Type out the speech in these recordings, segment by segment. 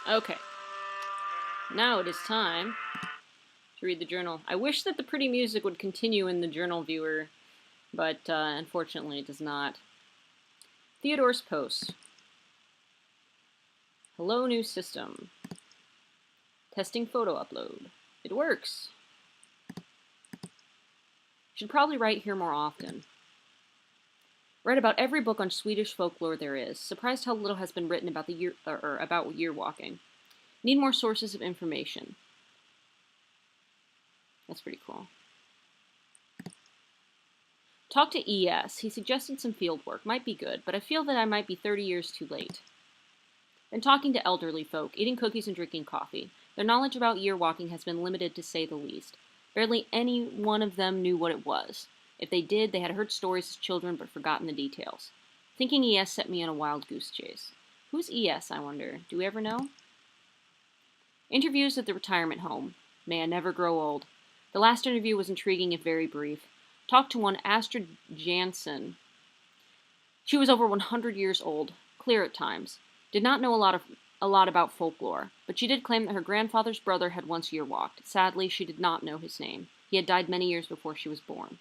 Okay, now it is time to read the journal. I wish that the pretty music would continue in the journal viewer, but unfortunately it does not. Theodore's post. Hello, new system. Testing photo upload. It works. Should probably write here more often. Read about every book on Swedish folklore there is. Surprised how little has been written about about year walking. Need more sources of information. That's pretty cool. Talk to ES. He suggested some field work. Might be good, but I feel that I might be 30 years too late. Been talking to elderly folk, eating cookies and drinking coffee. Their knowledge about year walking has been limited to say the least. Barely any one of them knew what it was. If they did, they had heard stories as children but forgotten the details. Thinking ES set me on a wild goose chase. Who's ES, I wonder? Do we ever know? Interviews at the retirement home. May I never grow old. The last interview was intriguing if very brief. Talked to one Astrid Jansen. She was over 100 years old, clear at times. Did not know a lot about folklore, but she did claim that her grandfather's brother had once year walked. Sadly, she did not know his name. He had died many years before she was born.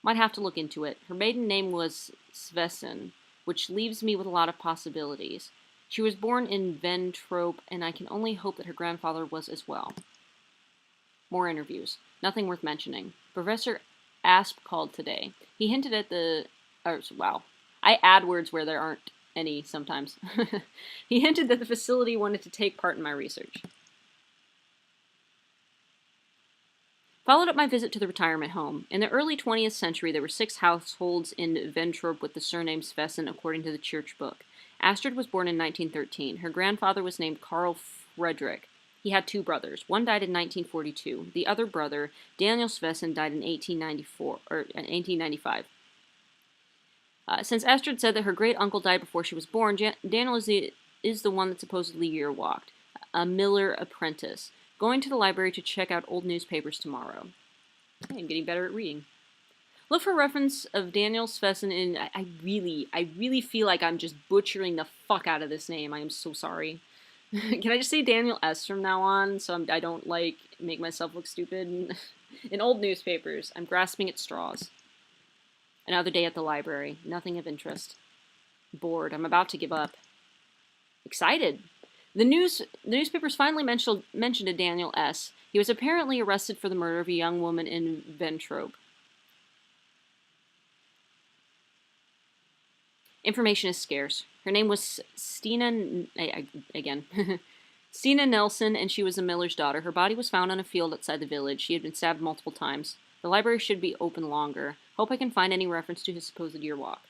Might have to look into it. Her maiden name was Svesen, which leaves me with a lot of possibilities. She was born in Ventrope, and I can only hope that her grandfather was as well. More interviews. Nothing worth mentioning. Professor Asp called today. He hinted at wow. I add words where there aren't any sometimes. He hinted that the facility wanted to take part in my research. Followed up my visit to the retirement home. In the early 20th century, there were 6 households in Ventrope with the surname Svesen, according to the church book. Astrid was born in 1913. Her grandfather was named Carl Frederick. He had 2 brothers. One died in 1942. The other brother, Daniel Svesen, died in 1895. Since Astrid said that her great uncle died before she was born, Daniel is the one that supposedly year walked, a miller apprentice. Going to the library to check out old newspapers tomorrow. I'm getting better at reading. Look for reference of Daniel Svesen in. I really feel like I'm just butchering the fuck out of this name. I am so sorry. Can I just say Daniel S from now on, so I don't make myself look stupid? In old newspapers, I'm grasping at straws. Another day at the library. Nothing of interest. Bored. I'm about to give up. Excited. The newspapers finally mentioned a Daniel S. He was apparently arrested for the murder of a young woman in Ventrope. Information is scarce. Her name was Stina, again, Stina Nelson, and she was a miller's daughter. Her body was found on a field outside the village. She had been stabbed multiple times. The library should be open longer. Hope I can find any reference to his supposed year walk.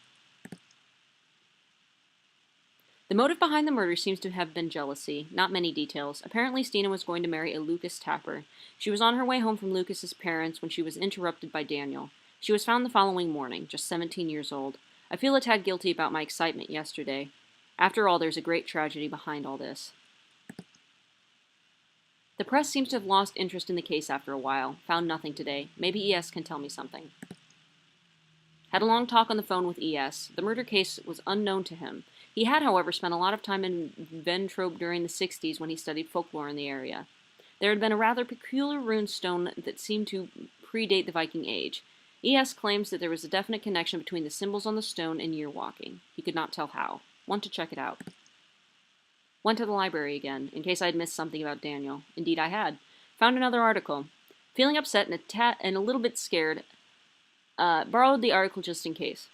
The motive behind the murder seems to have been jealousy. Not many details. Apparently, Stina was going to marry a Lucas Tapper. She was on her way home from Lucas's parents when she was interrupted by Daniel. She was found the following morning, just 17 years old. I feel a tad guilty about my excitement yesterday. After all, there's a great tragedy behind all this. The press seems to have lost interest in the case after a while. Found nothing today. Maybe ES can tell me something. Had a long talk on the phone with ES. The murder case was unknown to him. He had, however, spent a lot of time in Ventrope during the 60s when he studied folklore in the area. There had been a rather peculiar rune stone that seemed to predate the Viking Age. ES claims that there was a definite connection between the symbols on the stone and year walking. He could not tell how. Want to check it out. Went to the library again, in case I had missed something about Daniel. Indeed I had. Found another article. Feeling upset and a little bit scared, borrowed the article just in case.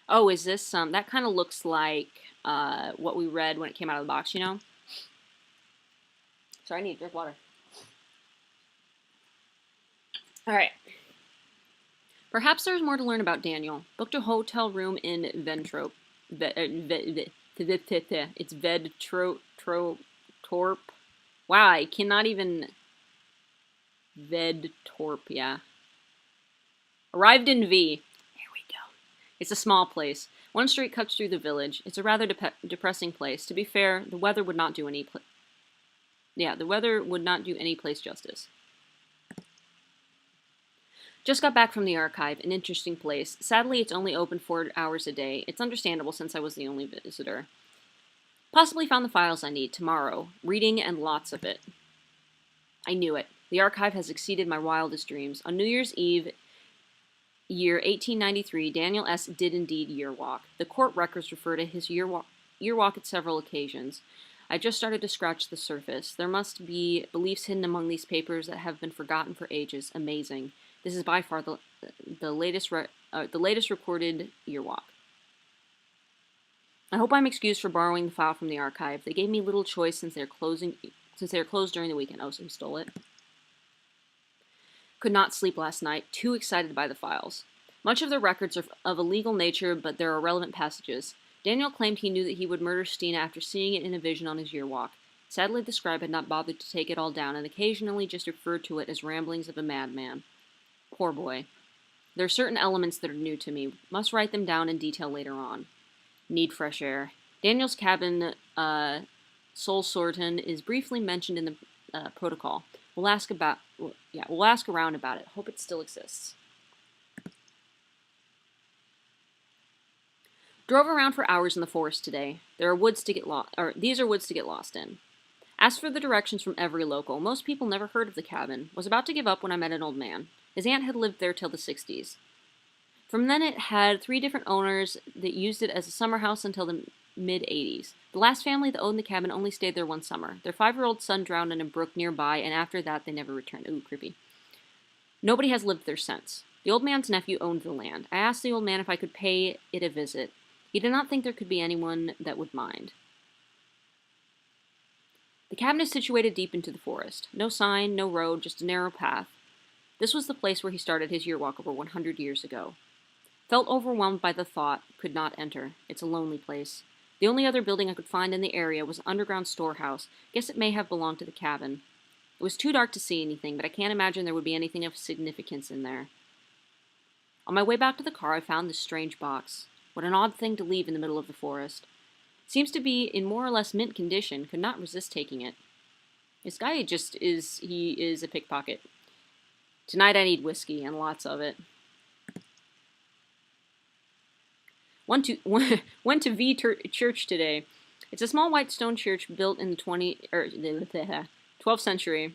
Oh, is this that kind of looks like what we read when it came out of the box, you know? Sorry, I need to drink water. Alright. Perhaps there's more to learn about Daniel. Booked a hotel room in Ventrope. It's Vedtorp. Wow, I cannot even... Vedtorp, yeah. Arrived in V. It's a small place. One street cuts through the village. It's a rather depressing place. To be fair, the weather would not do any place justice. Just got back from the archive, an interesting place. Sadly, it's only open 4 hours a day. It's understandable since I was the only visitor. Possibly found the files I need tomorrow. Reading and lots of it. I knew it. The archive has exceeded my wildest dreams. On New Year's Eve, year 1893, Daniel S. did indeed year walk. The court records refer to his year walk at several occasions. I just started to scratch the surface. There must be beliefs hidden among these papers that have been forgotten for ages. Amazing. This is by far the latest recorded year walk. I hope I'm excused for borrowing the file from the archive. They gave me little choice since they are closed during the weekend. Oh, so he stole it. Could not sleep last night, too excited by the files. Much of the records are of a legal nature, but there are relevant passages. Daniel claimed he knew that he would murder Stina after seeing it in a vision on his year walk. Sadly, the scribe had not bothered to take it all down and occasionally just referred to it as ramblings of a madman. Poor boy. There are certain elements that are new to me. Must write them down in detail later on. Need fresh air. Daniel's cabin, Sol Sorton, is briefly mentioned in the protocol. We'll ask around about it. Hope it still exists. Drove around for hours in the forest today. These are woods to get lost in. Asked for the directions from every local. Most people never heard of the cabin. Was about to give up when I met an old man. His aunt had lived there till the 60s. From then it had 3 different owners that used it as a summer house until the mid-80s. The last family that owned the cabin only stayed there one summer. Their 5-year-old son drowned in a brook nearby, and after that they never returned. Ooh, creepy. Nobody has lived there since. The old man's nephew owned the land. I asked the old man if I could pay it a visit. He did not think there could be anyone that would mind. The cabin is situated deep into the forest. No sign, no road, just a narrow path. This was the place where he started his year walk over 100 years ago. Felt overwhelmed by the thought, could not enter. It's a lonely place. The only other building I could find in the area was an underground storehouse. Guess it may have belonged to the cabin. It was too dark to see anything, but I can't imagine there would be anything of significance in there. On my way back to the car, I found this strange box. What an odd thing to leave in the middle of the forest. Seems to be in more or less mint condition. Could not resist taking it. This guy he is a pickpocket. Tonight I need whiskey, and lots of it. Went to V Church today. It's a small white stone church built in the 12th century.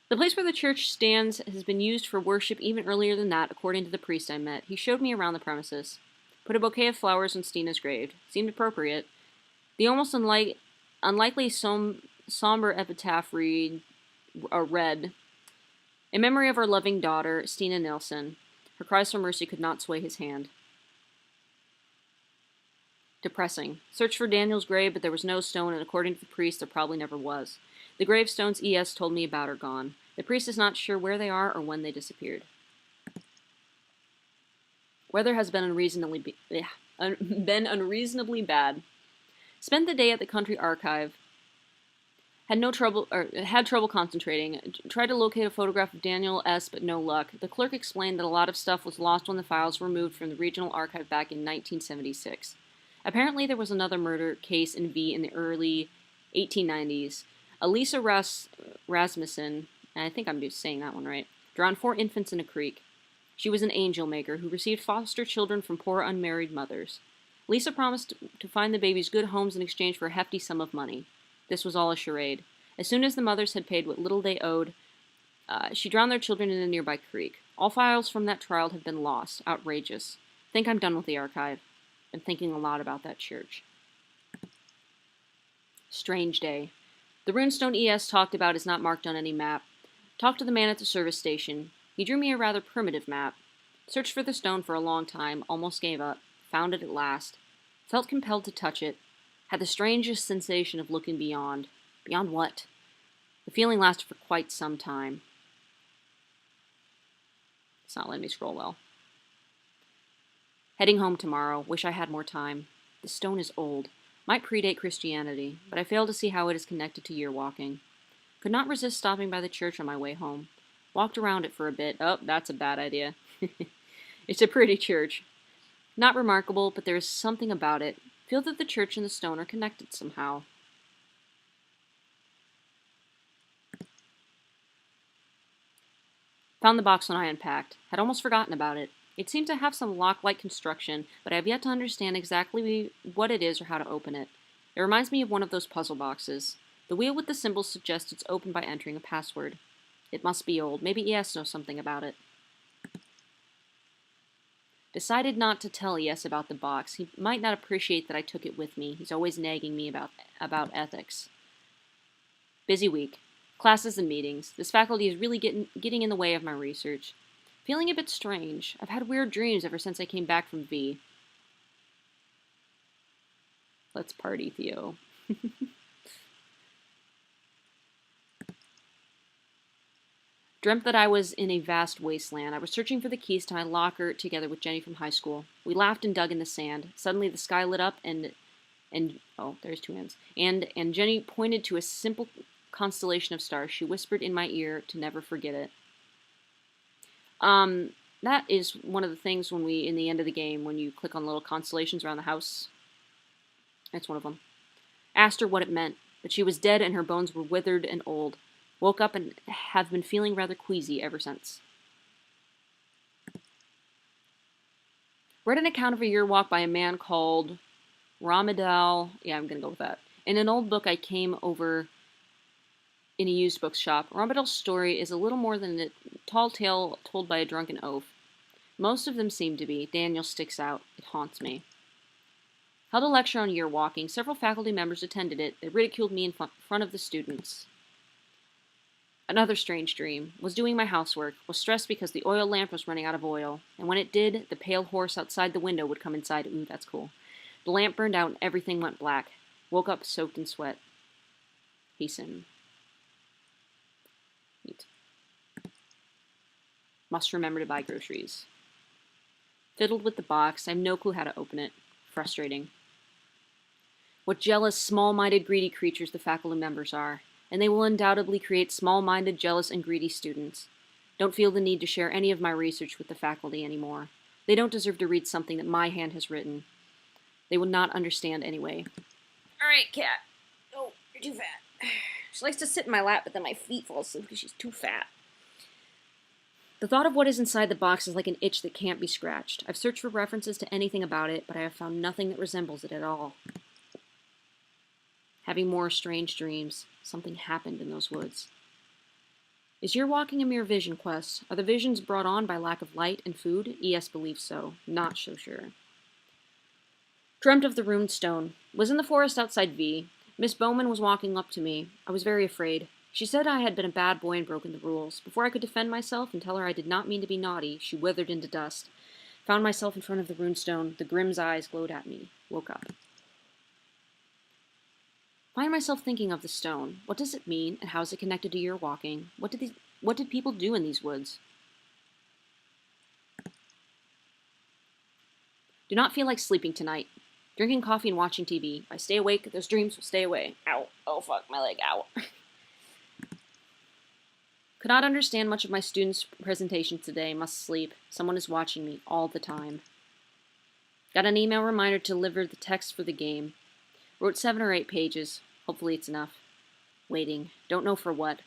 The place where the church stands has been used for worship even earlier than that, according to the priest I met. He showed me around the premises. Put a bouquet of flowers on Stina's grave. Seemed appropriate. The almost unlikely somber epitaph read, in memory of our loving daughter, Stina Nilsson. Her cries for mercy could not sway his hand. Depressing. Searched for Daniel's grave, but there was no stone, and according to the priest, there probably never was. The gravestones E.S. told me about are gone. The priest is not sure where they are or when they disappeared. Weather has been unreasonably bad. Spent the day at the country archive. Had trouble concentrating. Tried to locate a photograph of Daniel S., but no luck. The clerk explained that a lot of stuff was lost when the files were moved from the regional archive back in 1976. Apparently, there was another murder case in V in the early 1890s. Elisa Rasmussen, and I think I'm just saying that one right, drowned 4 infants in a creek. She was an angel maker who received foster children from poor unmarried mothers. Lisa promised to find the babies good homes in exchange for a hefty sum of money. This was all a charade. As soon as the mothers had paid what little they owed, she drowned their children in a nearby creek. All files from that trial have been lost. Outrageous. Think I'm done with the archive. Been thinking a lot about that church. Strange day. The runestone E.S. talked about is not marked on any map. Talked to the man at the service station. He drew me a rather primitive map. Searched for the stone for a long time, almost gave up. Found it at last. Felt compelled to touch it. Had the strangest sensation of looking beyond. Beyond what? The feeling lasted for quite some time. It's not letting me scroll well. Heading home tomorrow. Wish I had more time. The stone is old. Might predate Christianity, but I fail to see how it is connected to year walking. Could not resist stopping by the church on my way home. Walked around it for a bit. Oh, that's a bad idea. It's a pretty church. Not remarkable, but there is something about it. Feel that the church and the stone are connected somehow. Found the box when I unpacked. Had almost forgotten about it. It seemed to have some lock-like construction, but I have yet to understand exactly what it is or how to open it. It reminds me of one of those puzzle boxes. The wheel with the symbols suggests it's opened by entering a password. It must be old. Maybe ES knows something about it. Decided not to tell ES about the box. He might not appreciate that I took it with me. He's always nagging me about ethics. Busy week. Classes and meetings. This faculty is really getting in the way of my research. Feeling a bit strange. I've had weird dreams ever since I came back from V. Let's party, Theo. Dreamt that I was in a vast wasteland. I was searching for the keys to my locker together with Jenny from high school. We laughed and dug in the sand. Suddenly the sky lit up and oh, there's two hands. And Jenny pointed to a simple constellation of stars. She whispered in my ear to never forget it. That is one of the things when in the end of the game, when you click on little constellations around the house. That's one of them. Asked her what it meant, but she was dead and her bones were withered and old. Woke up and have been feeling rather queasy ever since. Read an account of a year walk by a man called Ramadal. Yeah, I'm going to go with that. In an old book I came over in a used book shop. Ramadal's story is a little more than a tall tale told by a drunken oaf. Most of them seem to be. Daniel sticks out. It haunts me. Held a lecture on year walking. Several faculty members attended it. They ridiculed me in front of the students. Another strange dream. Was doing my housework. Was stressed because the oil lamp was running out of oil. And when it did, the pale horse outside the window would come inside. Ooh, that's cool. The lamp burned out and everything went black. Woke up soaked in sweat. Hasten. Neat. Must remember to buy groceries. Fiddled with the box. I have no clue how to open it. Frustrating. What jealous, small-minded, greedy creatures the faculty members are. And they will undoubtedly create small-minded, jealous, and greedy students. Don't feel the need to share any of my research with the faculty anymore. They don't deserve to read something that my hand has written. They would not understand anyway. Alright, cat. Oh, you're too fat. She likes to sit in my lap, but then my feet fall asleep because she's too fat. The thought of what is inside the box is like an itch that can't be scratched. I've searched for references to anything about it, but I have found nothing that resembles it at all. Having more strange dreams. Something happened in those woods. Is your walking a mere vision quest? Are the visions brought on by lack of light and food? ES believes so. Not so sure. Dreamt of the ruined stone. Was in the forest outside V. Miss Bowman was walking up to me. I was very afraid. She said I had been a bad boy and broken the rules. Before I could defend myself and tell her I did not mean to be naughty, she withered into dust. Found myself in front of the ruined stone. The Grimm's eyes glowed at me. Woke up. Find myself thinking of the stone. What does it mean, and how is it connected to your walking? What did people do in these woods? Do not feel like sleeping tonight. Drinking coffee and watching TV. If I stay awake, those dreams will stay away. Ow. Oh, fuck, my leg. Ow. Could not understand much of my students' presentation today. Must sleep. Someone is watching me all the time. Got an email reminder to deliver the text for the game. Wrote 7 or 8 pages. Hopefully it's enough. Waiting. Don't know for what.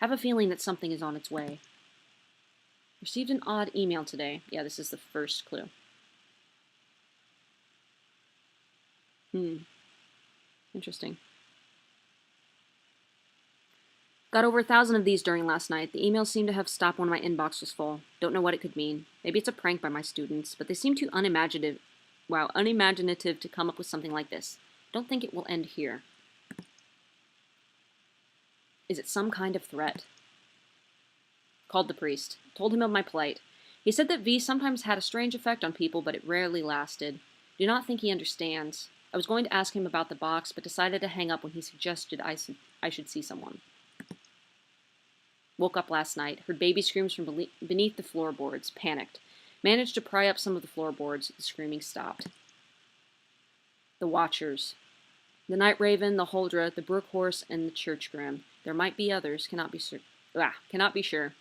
Have a feeling that something is on its way. Received an odd email today. Yeah, this is the first clue. Interesting. Got over 1,000 of these during last night. The emails seem to have stopped when my inbox was full. Don't know what it could mean. Maybe it's a prank by my students, but they seem too unimaginative to come up with something like this. Don't think it will end here. Is it some kind of threat? Called the priest. Told him of my plight. He said that V sometimes had a strange effect on people, but it rarely lasted. Do not think he understands. I was going to ask him about the box, but decided to hang up when he suggested I should see someone. Woke up last night. Heard baby screams from beneath the floorboards. Panicked. Managed to pry up some of the floorboards. The screaming stopped. The Watchers. The Night Raven, the Huldra, the Brook Horse, and the Church Grim. There might be others. Cannot be sure.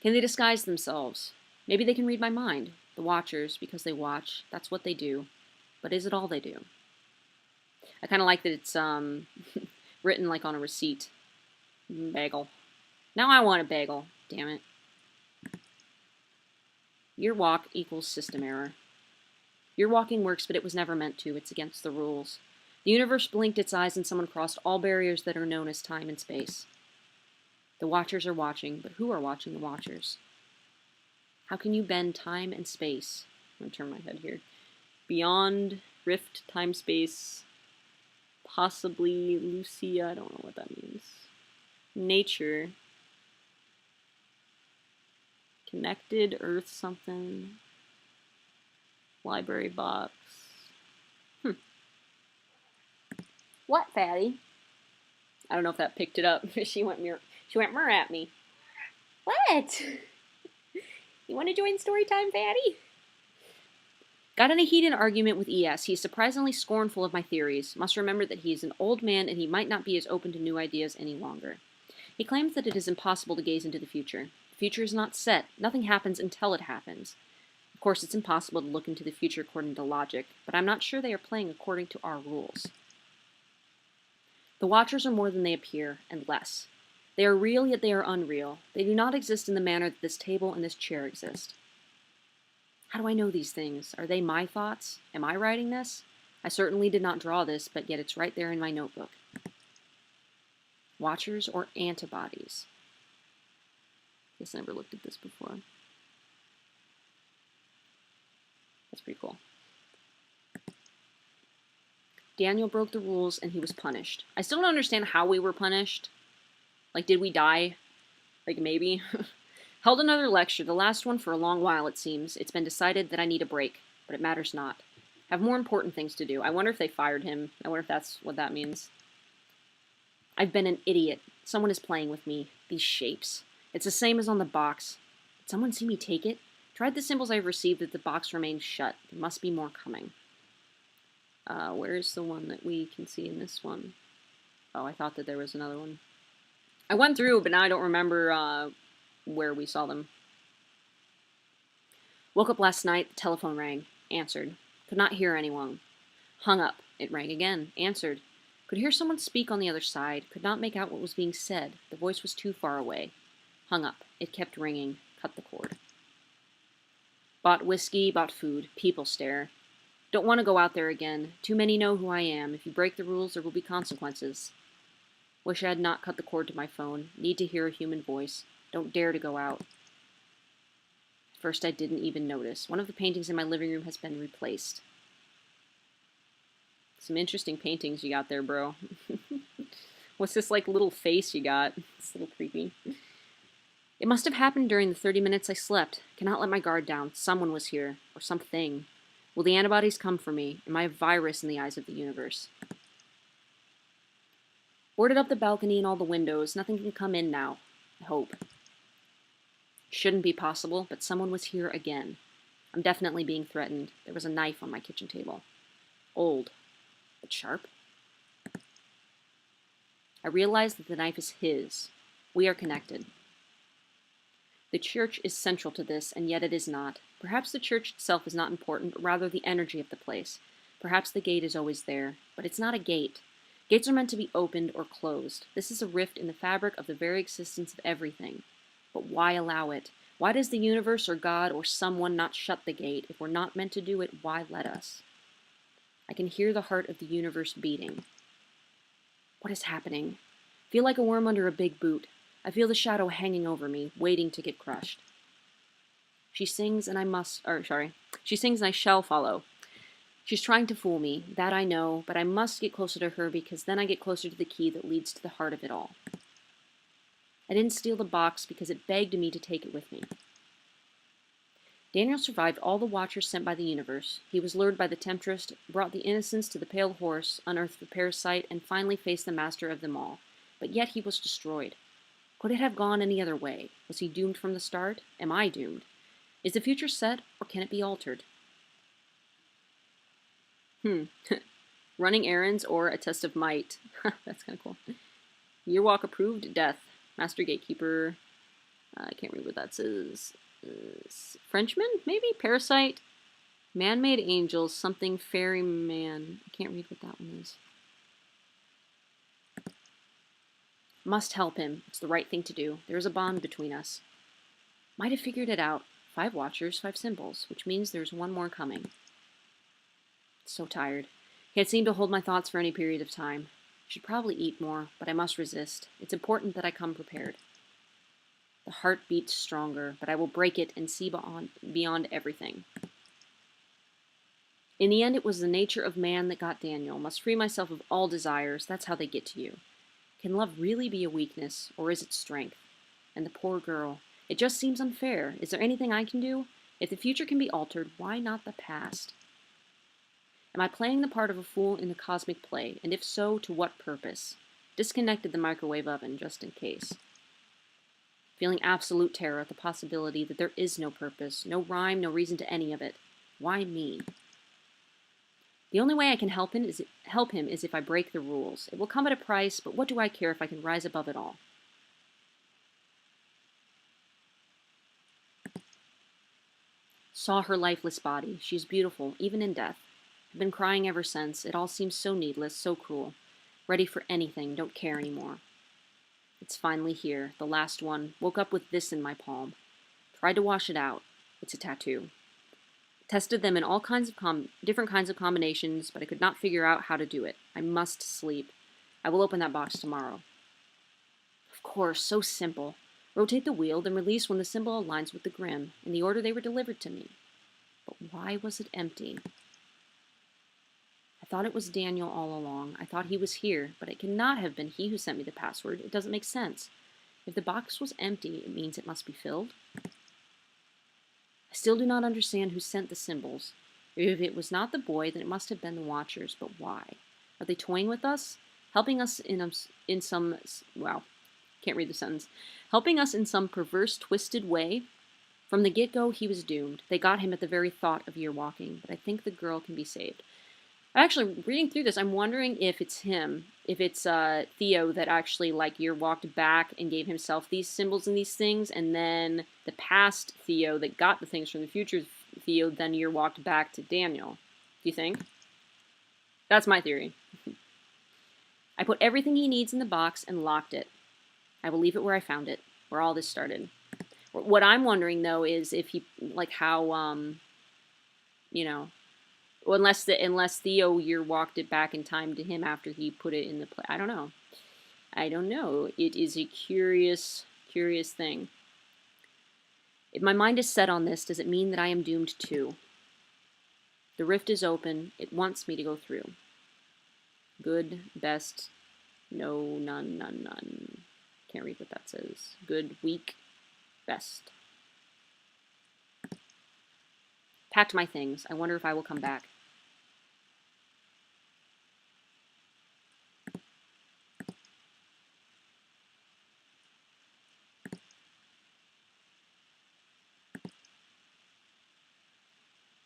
Can they disguise themselves? Maybe they can read my mind. The Watchers, because they watch. That's what they do. But is it all they do? I kind of like that it's written like on a receipt. Bagel. Now I want a bagel. Damn it. Your walk equals system error. Your walking works, but it was never meant to. It's against the rules. The universe blinked its eyes and someone crossed all barriers that are known as time and space. The Watchers are watching, but who are watching the Watchers? How can you bend time and space? I'm going to turn my head here. Beyond, rift, time, space, possibly Lucia, I don't know what that means. Nature. Connected, Earth something. Library box. What, Fatty? I don't know if that picked it up. She went mer at me. What? You want to join story time, Fatty? Got in a heated argument with ES. He's surprisingly scornful of my theories. Must remember that he is an old man and he might not be as open to new ideas any longer. He claims that it is impossible to gaze into the future. The future is not set. Nothing happens until it happens. Of course, it's impossible to look into the future according to logic, but I'm not sure they are playing according to our rules. The Watchers are more than they appear, and less. They are real, yet they are unreal. They do not exist in the manner that this table and this chair exist. How do I know these things? Are they my thoughts? Am I writing this? I certainly did not draw this, but yet it's right there in my notebook. Watchers or antibodies? Guess I never looked at this before. That's pretty cool. Daniel broke the rules and he was punished. I still don't understand how we were punished. Like, did we die? Like, maybe. Held another lecture, the last one for a long while, it seems. It's been decided that I need a break, but it matters not. Have more important things to do. I wonder if they fired him. I wonder if that's what that means. I've been an idiot. Someone is playing with me. These shapes. It's the same as on the box. Did someone see me take it? Tried the symbols I've received, that the box remains shut. There must be more coming. Where's the one that we can see in this one? Oh, I thought that there was another one. I went through, but now I don't remember where we saw them. Woke up last night, the telephone rang. Answered. Could not hear anyone. Hung up. It rang again. Answered. Could hear someone speak on the other side. Could not make out what was being said. The voice was too far away. Hung up. It kept ringing. Cut the cord. Bought whiskey, bought food. People stare. Don't want to go out there again. Too many know who I am. If you break the rules, there will be consequences. Wish I had not cut the cord to my phone. Need to hear a human voice. Don't dare to go out. First, I didn't even notice. One of the paintings in my living room has been replaced. Some interesting paintings you got there, bro. What's this, like, little face you got? It's a little creepy. It must have happened during the 30 minutes I slept. Cannot let my guard down. Someone was here. Or something. Will the antibodies come for me? Am I a virus in the eyes of the universe? Boarded up the balcony and all the windows. Nothing can come in now. I hope. Shouldn't be possible, but someone was here again. I'm definitely being threatened. There was a knife on my kitchen table. Old, but sharp. I realize that the knife is his. We are connected. The church is central to this, and yet it is not. Perhaps the church itself is not important, but rather the energy of the place. Perhaps the gate is always there, but it's not a gate. Gates are meant to be opened or closed. This is a rift in the fabric of the very existence of everything. But why allow it? Why does the universe or God or someone not shut the gate? If we're not meant to do it, why let us? I can hear the heart of the universe beating. What is happening? Feel like a worm under a big boot. I feel the shadow hanging over me, waiting to get crushed. She sings and she sings and I shall follow. She's trying to fool me, that I know, but I must get closer to her because then I get closer to the key that leads to the heart of it all. I didn't steal the box because it begged me to take it with me. Daniel survived all the Watchers sent by the universe. He was lured by the temptress, brought the innocents to the pale horse, unearthed the parasite, and finally faced the master of them all. But yet he was destroyed. Could it have gone any other way? Was he doomed from the start? Am I doomed? Is the future set, or can it be altered? Running errands or a test of might. That's kind of cool. Year walk approved, death. Master gatekeeper. I can't read what that says. Frenchman, maybe? Parasite. Man-made angels, something fairy man. I can't read what that one is. Must help him. It's the right thing to do. There is a bond between us. Might have figured it out. 5 Watchers, 5 symbols, which means there's one more coming. So tired. Can't seem to hold my thoughts for any period of time. Should probably eat more, but I must resist. It's important that I come prepared. The heart beats stronger, but I will break it and see beyond everything. In the end, it was the nature of man that got Daniel. Must free myself of all desires. That's how they get to you. Can love really be a weakness, or is it strength? And the poor girl. It just seems unfair. Is there anything I can do? If the future can be altered, why not the past? Am I playing the part of a fool in the cosmic play? And if so, to what purpose? Disconnected the microwave oven, just in case. Feeling absolute terror at the possibility that there is no purpose, no rhyme, no reason to any of it. Why me? The only way I can help him is if I break the rules. It will come at a price, but what do I care if I can rise above it all? Saw her lifeless body. She is beautiful, even in death. I've been crying ever since. It all seems so needless, so cruel. Ready for anything, don't care anymore. It's finally here, the last one. Woke up with this in my palm. Tried to wash it out. It's a tattoo. Tested them in all kinds of different kinds of combinations, but I could not figure out how to do it. I must sleep. I will open that box tomorrow. Of course, so simple. Rotate the wheel, then release when the symbol aligns with the grim, in the order they were delivered to me. But why was it empty? I thought it was Daniel all along. I thought he was here, but it cannot have been he who sent me the password. It doesn't make sense. If the box was empty, it means it must be filled. I still do not understand who sent the symbols. If it was not the boy, then it must have been the Watchers. But why? Are they toying with us? Helping us in some... Wow. Can't read the sentence. Helping us in some perverse, twisted way? From the get-go, he was doomed. They got him at the very thought of year walking. But I think the girl can be saved. Actually, reading through this, I'm wondering if it's him, if it's Theo that actually, like, year walked back and gave himself these symbols and these things, and then the past Theo that got the things from the future Theo then year walked back to Daniel. Do you think? That's my theory. I put everything he needs in the box and locked it. I will leave it where I found it, where all this started. What I'm wondering, though, is if he, like, how, you know... Well, unless Theo year walked it back in time to him after he put it in the play. I don't know. I don't know. It is a curious thing. If my mind is set on this, does it mean that I am doomed too? The rift is open. It wants me to go through. Good, best, no, none, none, none. Can't read what that says. Good, weak, best. Packed my things. I wonder if I will come back.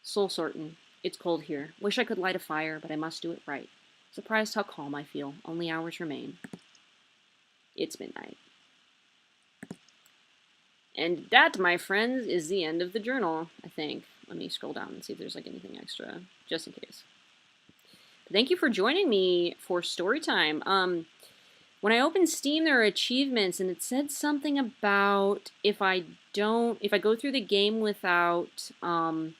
Soul sortin'. It's cold here. Wish I could light a fire, but I must do it right. Surprised how calm I feel. Only hours remain. It's midnight. And that, my friends, is the end of the journal, I think. Let me scroll down and see if there's, like, anything extra, just in case. But thank you for joining me for story time. When I opened Steam, there are achievements, and it said something about if I go through the game without, no,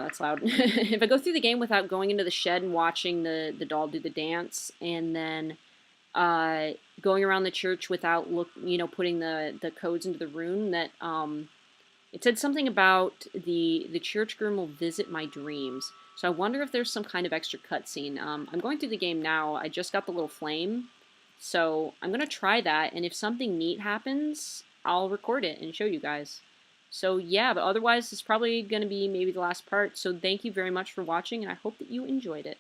that's loud. If I go through the game without going into the shed and watching the doll do the dance, and then going around the church without putting the codes into the rune, that it said something about the church groom will visit my dreams. So I wonder if there's some kind of extra cutscene. I'm going through the game now. I just got the little flame, so I'm gonna try that. And if something neat happens, I'll record it and show you guys. So yeah, but otherwise, it's probably going to be maybe the last part. So thank you very much for watching, and I hope that you enjoyed it.